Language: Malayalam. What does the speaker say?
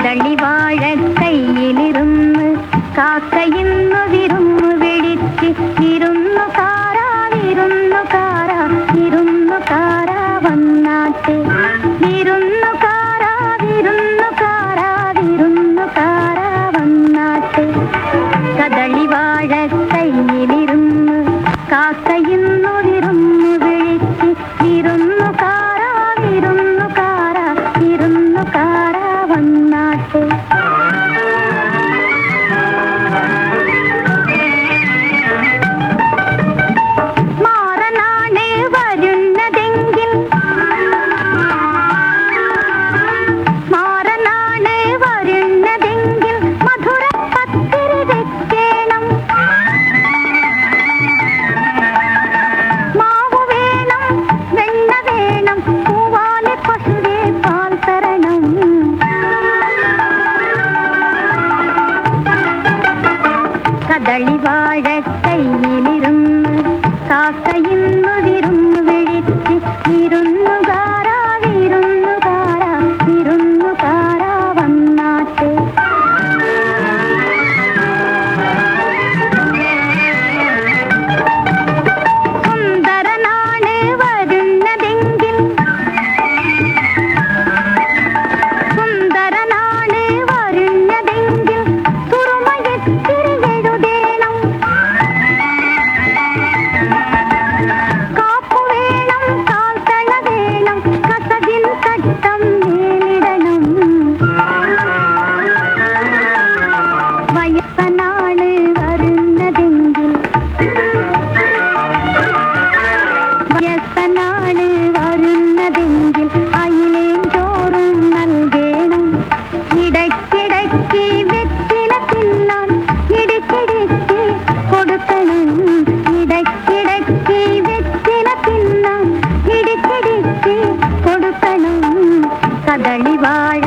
കദളി വാഴ കയ്യിലിരുന്ന് കാക്കയിന്നു വിരുന്നു വിളിച്ച് വിരുന്നുകാരാ വിരുന്നുകാരാ വിരുന്നുകാരാ വന്നാട്ടെ വിരുന്നുകാരാ വിരുന്നുകാരാ വിരുന്നുകാരാ വന്നാട്ടെ കദളി വാഴ കയ്യിലിരുന്ന് കാക്കയിന്നു വിരുന്നു വിളിച്ച് വിരുന്നുകാരാ വിരുന്നുകാരാ വിരുന്നുകാരാ വന്നാട്ടെ കദളി വാഴ കയ്യിലിരുന്ന് കാക്കയിന്നു വിരുന്നു വിളിച്ച് വിരുന്നുകാരാ വിരുന്നുകാരാ വിരുന്നുകാരാ വന്നാട്ടെ സുന്ദരനാണ് വരുന്നതെങ്കിൽ സുന്ദരനാണ് വരുന്നതെങ്കിൽ തുറമയത്തിരി എഴുതേണം കാപ്പു വേണം കാൽത്തള വേണം കസകിൻ തട്ടം മേലിടണം വയസ്സനാണ് വരുന്നതെങ്കിൽ വയസ്സനാണ് വരുന്നതെങ്കിൽ അയിലേം ചോറും നൽകേണം ഇടയ്ക്കിടയ്ക്ക് വെറ്റില തിന്നാൻ ഇടയ്ക്കിടയ്ക്ക് കൊടുക്കണം ഇടയ്ക്കിടയ്ക്ക് വെറ്റില തിന്നാൻ ഇടയ്ക്കിടയ്ക്ക് കൊടുക്കണം കദളി വാഴ